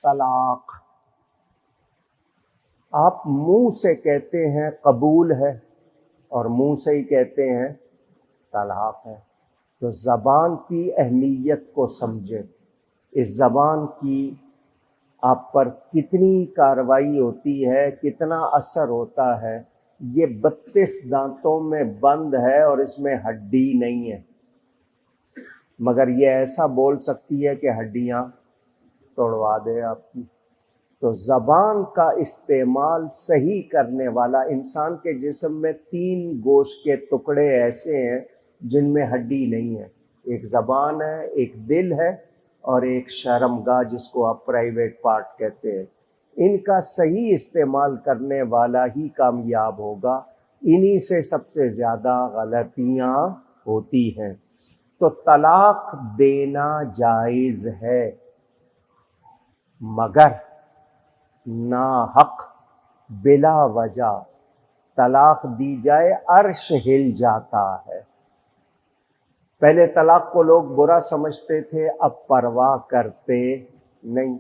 طلاق آپ منہ سے کہتے ہیں قبول ہے اور منہ سے ہی کہتے ہیں طلاق ہے. تو زبان کی اہمیت کو سمجھے. اس زبان کی آپ پر کتنی کارروائی ہوتی ہے، کتنا اثر ہوتا ہے. یہ 32 دانتوں میں بند ہے اور اس میں ہڈی نہیں ہے، مگر یہ ایسا بول سکتی ہے کہ ہڈیاں توڑوا دے آپ کی. تو زبان کا استعمال صحیح کرنے والا، انسان کے جسم میں 3 گوشت کے ٹکڑے ایسے ہیں جن میں ہڈی نہیں ہے. ایک زبان ہے، ایک دل ہے اور ایک شرمگاہ جس کو آپ پرائیویٹ پارٹ کہتے ہیں. ان کا صحیح استعمال کرنے والا ہی کامیاب ہوگا. انہی سے سب سے زیادہ غلطیاں ہوتی ہیں. تو طلاق دینا جائز ہے، مگر ناحق بلا وجہ طلاق دی جائے عرش ہل جاتا ہے. پہلے طلاق کو لوگ برا سمجھتے تھے، اب پرواہ کرتے نہیں.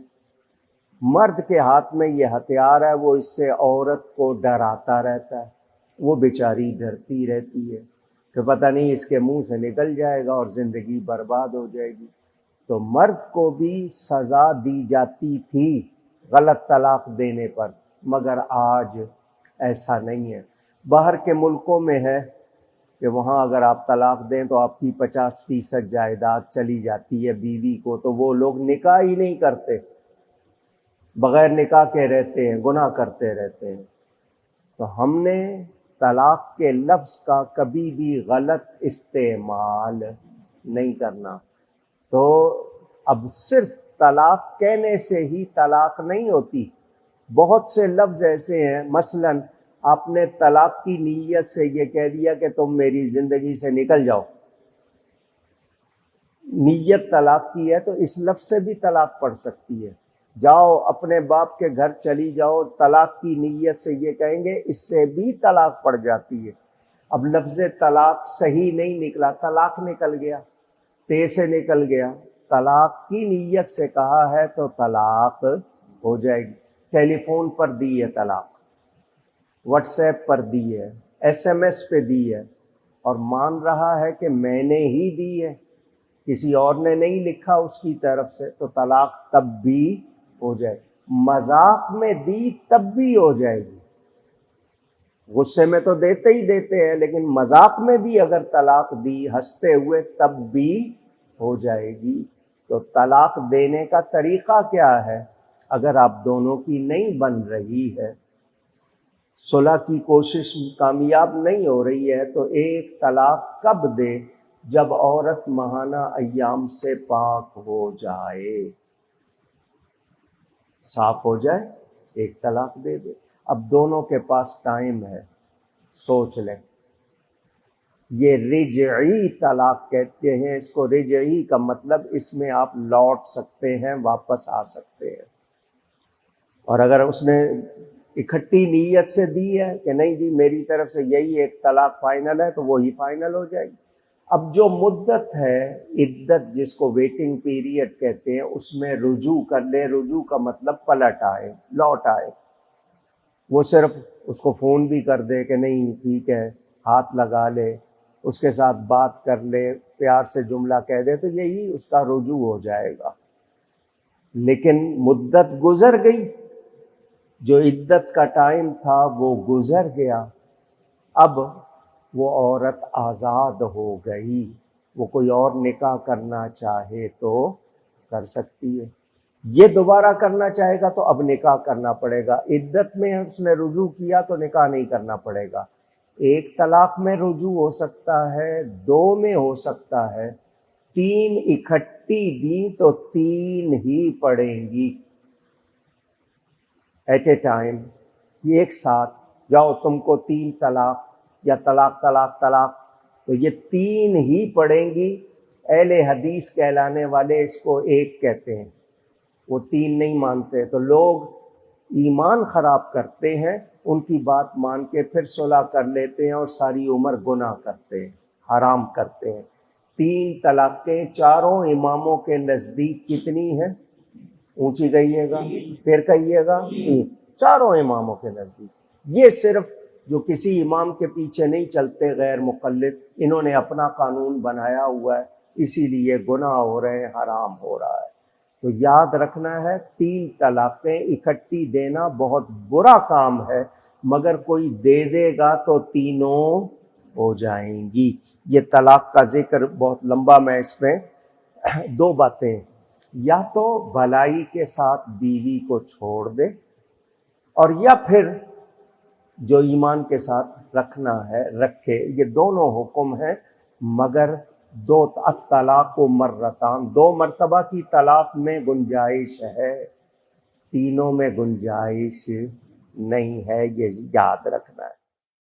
مرد کے ہاتھ میں یہ ہتھیار ہے، وہ اس سے عورت کو ڈراتا رہتا ہے. وہ بیچاری ڈرتی رہتی ہے کہ پتہ نہیں اس کے منہ سے نکل جائے گا اور زندگی برباد ہو جائے گی. تو مرد کو بھی سزا دی جاتی تھی غلط طلاق دینے پر، مگر آج ایسا نہیں ہے. باہر کے ملکوں میں ہے کہ وہاں اگر آپ طلاق دیں تو آپ کی 50% جائیداد چلی جاتی ہے بیوی کو. تو وہ لوگ نکاح ہی نہیں کرتے، بغیر نکاح کے رہتے ہیں، گناہ کرتے رہتے ہیں. تو ہم نے طلاق کے لفظ کا کبھی بھی غلط استعمال نہیں کرنا. تو اب صرف طلاق کہنے سے ہی طلاق نہیں ہوتی. بہت سے لفظ ایسے ہیں، مثلا آپ نے طلاق کی نیت سے یہ کہہ دیا کہ تم میری زندگی سے نکل جاؤ، نیت طلاق کی ہے، تو اس لفظ سے بھی طلاق پڑ سکتی ہے. جاؤ اپنے باپ کے گھر چلی جاؤ، طلاق کی نیت سے یہ کہیں گے، اس سے بھی طلاق پڑ جاتی ہے. اب لفظ طلاق صحیح نہیں نکلا، طلاق نکل گیا، تے سے نکل گیا. طلاق کی نیت سے کہا ہے تو طلاق ہو جائے گی. ٹیلی فون پر دی ہے طلاق، واٹس ایپ پر دی ہے، SMS پہ دی ہے، اور مان رہا ہے کہ میں نے ہی دی ہے، کسی اور نے نہیں لکھا اس کی طرف سے، تو طلاق تب بھی ہو جائے. مذاق میں دی تب بھی ہو جائے گی. غصے میں تو دیتے ہی دیتے ہیں، لیکن مذاق میں بھی اگر طلاق دی ہنستے ہوئے تب بھی ہو جائے گی. تو طلاق دینے کا طریقہ کیا ہے؟ اگر آپ دونوں کی نہیں بن رہی ہے، صلح کی کوشش کامیاب نہیں ہو رہی ہے، تو ایک طلاق کب دے؟ جب عورت ماہانہ ایام سے پاک ہو جائے، صاف ہو جائے، ایک طلاق دے دے. اب دونوں کے پاس ٹائم ہے، سوچ لیں. یہ رجعی طلاق کہتے ہیں اس کو. رجعی کا مطلب اس میں آپ لوٹ سکتے ہیں، واپس آ سکتے ہیں. اور اگر اس نے اکٹھی نیت سے دی ہے کہ نہیں جی میری طرف سے یہی ایک طلاق فائنل ہے، تو وہی فائنل ہو جائے گی. اب جو مدت ہے، عدت جس کو ویٹنگ پیریڈ کہتے ہیں، اس میں رجوع کر لے. رجوع کا مطلب پلٹ آئے، لوٹ آئے. وہ صرف اس کو فون بھی کر دے کہ نہیں ٹھیک ہے، ہاتھ لگا لے، اس کے ساتھ بات کر لے، پیار سے جملہ کہہ دے، تو یہی اس کا رجوع ہو جائے گا. لیکن مدت گزر گئی، جو عدت کا ٹائم تھا وہ گزر گیا. اب وہ عورت آزاد ہو گئی، وہ کوئی اور نکاح کرنا چاہے تو کر سکتی ہے. یہ دوبارہ کرنا چاہے گا تو اب نکاح کرنا پڑے گا. عدت میں اس نے رجوع کیا تو نکاح نہیں کرنا پڑے گا. ایک طلاق میں رجوع ہو سکتا ہے، 2 میں ہو سکتا ہے، 3 اکٹھی دی تو 3 ہی پڑیں گی ایٹ اے ٹائم. یہ ایک ساتھ جاؤ تم کو 3 طلاق یا طلاق طلاق طلاق، تو یہ 3 ہی پڑیں گی. اہل حدیث کہلانے والے اس کو ایک کہتے ہیں، وہ 3 نہیں مانتے. تو لوگ ایمان خراب کرتے ہیں، ان کی بات مان کے پھر صلح کر لیتے ہیں اور ساری عمر گناہ کرتے ہیں، حرام کرتے ہیں. 3 طلاقیں چاروں اماموں کے نزدیک کتنی ہیں؟ اونچی کہیے گا، پھر کہیے گا چاروں اماموں کے نزدیک۔ یہ صرف جو کسی امام کے پیچھے نہیں چلتے غیر مقلد، انہوں نے اپنا قانون بنایا ہوا ہے، اسی لیے گناہ ہو رہے ہیں، حرام ہو رہا ہے۔ تو یاد رکھنا ہے 3 طلاقیں اکٹھی دینا بہت برا کام ہے، مگر کوئی دے دے گا تو تینوں ہو جائیں گی۔ یہ طلاق کا ذکر بہت لمبا، میں اس میں 2 باتیں، یا تو بھلائی کے ساتھ بیوی کو چھوڑ دے، اور یا پھر جو ایمان کے ساتھ رکھنا ہے رکھے۔ یہ دونوں حکم ہیں، مگر 2 الطلاق و مرتان، 2 مرتبہ کی طلاق میں گنجائش ہے، تینوں میں گنجائش نہیں ہے، یہ یاد رکھنا ہے۔